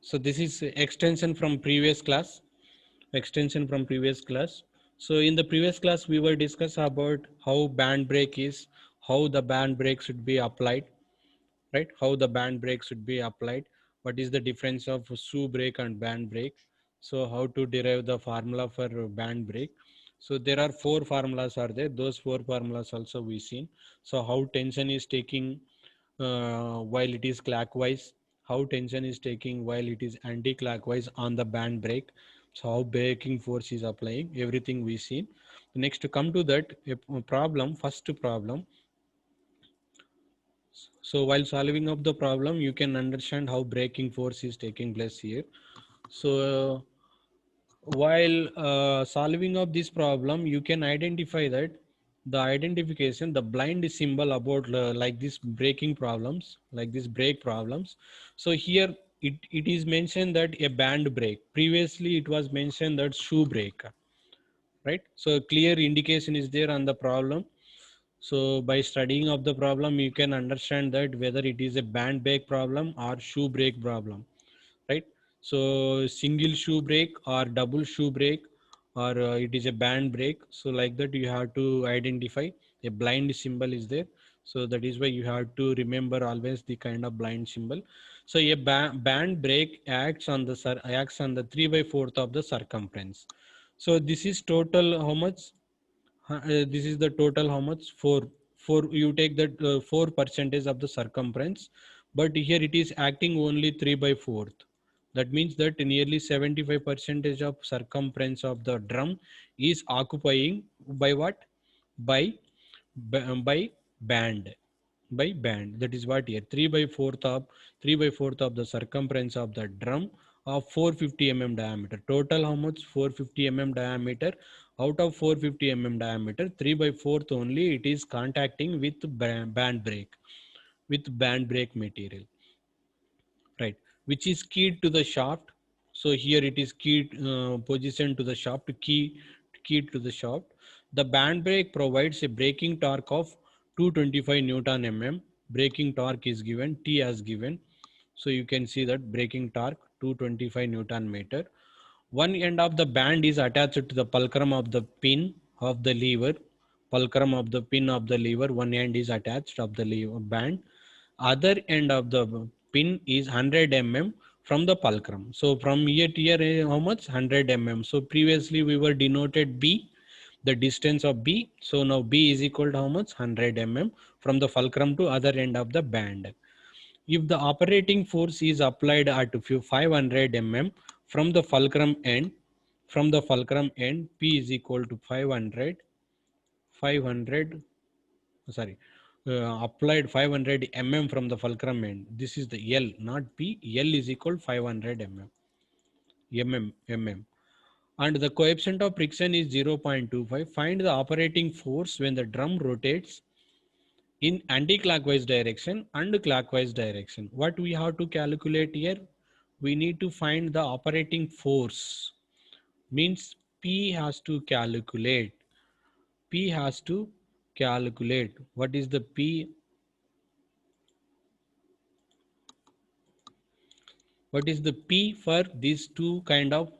So this is extension from previous class. Extension from previous class. So in the previous class, we were discuss about how band brake is, how the band brake should be applied, right? How the band brake should be applied. What is the difference of shoe brake and band brake? So how to derive the formula for band brake? So there are four formulas are there. Those four formulas also we seen. So how tension is taking while it is clockwise, how tension is taking while it is anti-clockwise on the band brake, so how braking force is applying, everything we see. Next to come to that a problem, first problem. So while solving of the problem, you can understand how braking force is taking place here. So while solving of this problem, you can identify that the identification, the blind symbol about like this braking problems, like this brake problems. So here it is mentioned that a band brake. Previously it was mentioned that shoe brake, right? So clear indication is there on the problem. So by studying of the problem, you can understand that whether it is a band brake problem or shoe brake problem, right? So single shoe brake or double shoe brake, or it is a band brake. So like that you have to identify a blind symbol is there. So that is why you have to remember always the kind of blind symbol. So a band brake acts on the 3 by 4th of the circumference. So this is total how much? This is the total how much? 4. You take that 4 percentage of the circumference, but here it is acting only 3 by 4th. That means that nearly 75 percentage of circumference of the drum is occupying by what? By by band, by band. That is what here 3 by 4th of the circumference of the drum of 450 mm diameter. Total how much? 450 mm diameter. Out of 450 mm diameter, 3 by 4th only it is contacting with band brake, with band brake material, right? Which is keyed to the shaft. So here it is keyed position to the shaft, keyed to the shaft. The band brake provides a braking torque of 225 Newton mm. Braking torque is given, T as given. So you can see that braking torque 225 Newton meter. One end of the band is attached to the fulcrum of the pin of the lever. Fulcrum of the pin of the lever, one end is attached of the lever band. Other end of the pin is 100 mm from the fulcrum. So from here to here, how much? 100 mm. So previously we were denoted B, the distance of B. So now B is equal to how much? 100 mm from the fulcrum to other end of the band. If the operating force is applied at 500 mm from the fulcrum end, P is equal to 500, sorry, applied 500 mm from the fulcrum end. This is the L, not P. L is equal to 500 mm. And the coefficient of friction is 0.25. Find the operating force when the drum rotates in anti-clockwise direction and clockwise direction. What we have to calculate here? We need to find the operating force. Means P has to calculate. P has to calculate. What is the P? What is the P for these two kind of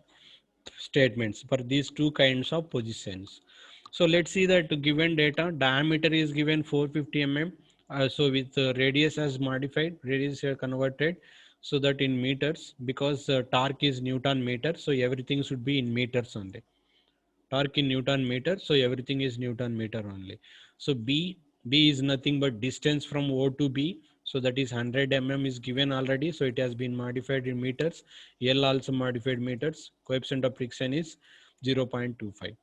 statements, for these two kinds of positions? So let's see that given data, diameter is given 450 mm. So with radius as modified, radius converted, so that in meters, because torque is Newton meter, so everything should be in meters only. Torque in Newton meter, so everything is Newton meter only. So B is nothing but distance from O to B, so that is 100 mm is given already, so it has been modified in meters. L also modified meters. Coefficient of friction is 0.25,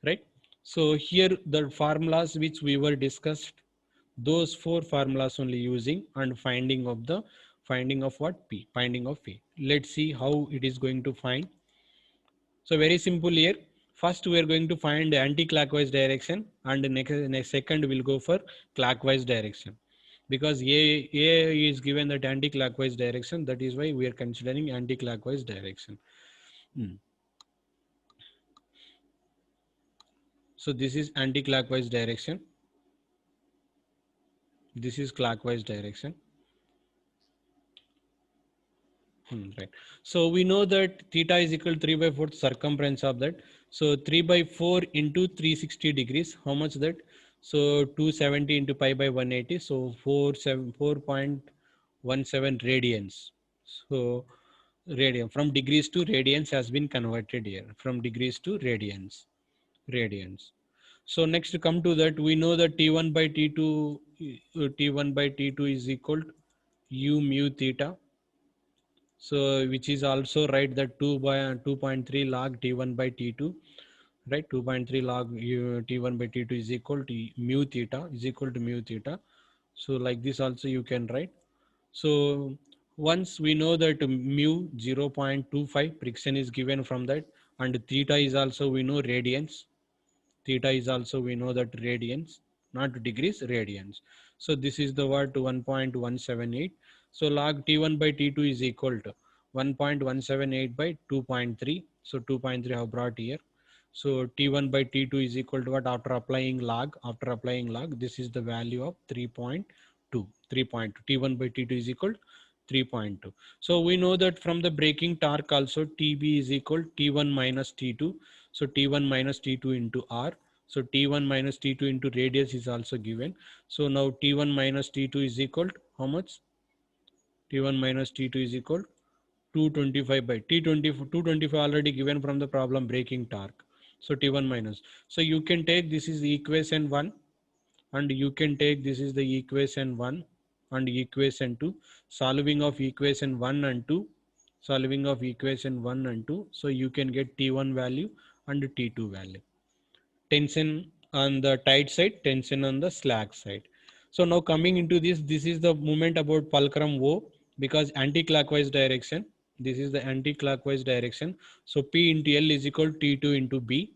right? So here the formulas which we were discussed, those four formulas only using and finding of what? P, finding of P. Let's see how it is going to find. So very simple here. First we are going to find anti-clockwise direction, and next second we'll go for clockwise direction. Because A is given that anti-clockwise direction, that is why we are considering anti-clockwise direction. So this is anti-clockwise direction. This is clockwise direction. Right. So we know that theta is equal to 3 by 4 circumference of that. So 3 by 4 into 360 degrees, how much that? So 270 into pi by 180. So 4.17 radians. So radian from degrees to radians has been converted here, from degrees to radians. So next to come to that, we know that T1 by T2, T1 by T2 is equal to U mu theta. So which is also right that 2 by 2.3 log T1 by T2, right? 2.3 log T1 by T2 is equal to mu theta, is equal to mu theta. So like this also you can write. So once we know that mu 0.25 friction is given from that, and theta is also we know radians. Theta is also we know that radians, not degrees, radians. So this is the word 1.178. So log T1 by T2 is equal to 1.178 by 2.3. So 2.3 I have brought here. So T1 by T2 is equal to what? After applying log, this is the value of 3.2. 3.2. T1 by T2 is equal to 3.2. So we know that from the braking torque also TB is equal to T1 minus T2. So T1 minus T2 into R. So T1 minus T2 into radius is also given. So now T1 minus T2 is equal to how much? T1 minus T2 is equal to 225 by T20, 225 already given from the problem braking torque. So T1 minus. So you can take this is the equation 1, and you can take this is the equation 1 and equation 2. Solving of equation 1 and 2. Solving of equation 1 and 2. So you can get T1 value and T2 value. Tension on the tight side, tension on the slack side. So now coming into this is the movement about fulcrum O, because anti-clockwise direction. This is the anti-clockwise direction. So P into L is equal to T2 into B,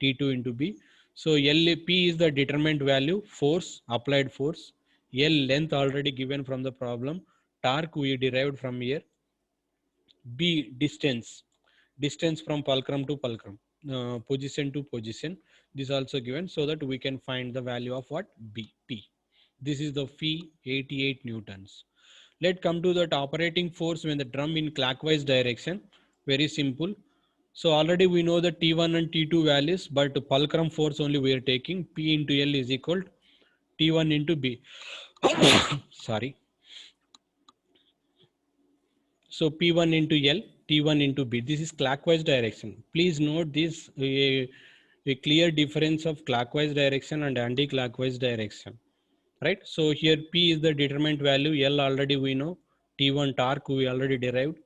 T2 into B. So P is the determined value, force, applied force. L length already given from the problem. Torque we derived from here. B distance from fulcrum to fulcrum, position to position. This also given so that we can find the value of what? P. This is the phi 88 newtons. Let's come to that operating force when the drum in clockwise direction. Very simple. So already we know the T1 and T2 values, but fulcrum force only we are taking. P into L is equal to T1 into B. Sorry. So P1 into L, T1 into B. This is clockwise direction. Please note this a clear difference of clockwise direction and anti-clockwise direction. Right? So here P is the determined value. L already we know. T1 torque we already derived.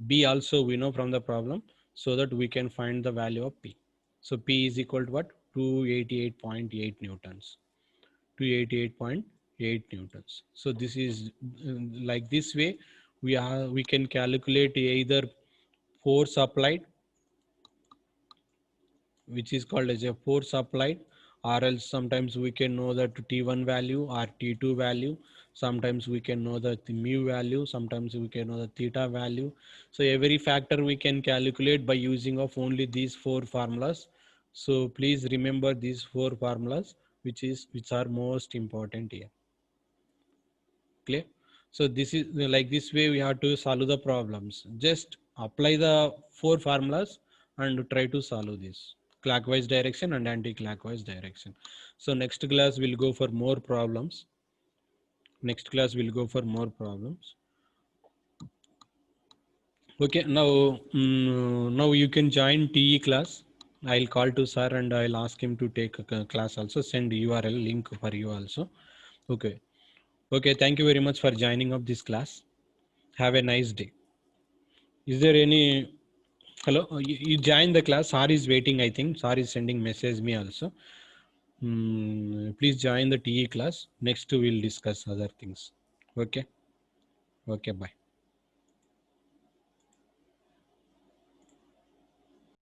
B also we know from the problem, so that we can find the value of P. So P is equal to what? 288.8 newtons. 288.8 newtons. So this is like this way we can calculate either force applied, which is called as a force applied, or else sometimes we can know that T1 value or T2 value. Sometimes we can know the mu value, sometimes we can know the theta value. So every factor we can calculate by using of only these four formulas. So please remember these four formulas, which are most important here. Clear? So this is like this way we have to solve the problems. Just apply the four formulas and try to solve this clockwise direction and anti-clockwise direction. So next class we'll go for more problems. Next class we'll go for more problems. Okay, now you can join TE class. I'll call to sir and I'll ask him to take a class also. Send URL link for you also. Okay. Okay. Thank you very much for joining up this class. Have a nice day. Is there any? Hello, you join the class. Sir is waiting, I think. Sir is sending message me also. Please join the TE class. Next we'll discuss other things. Okay. Okay, bye.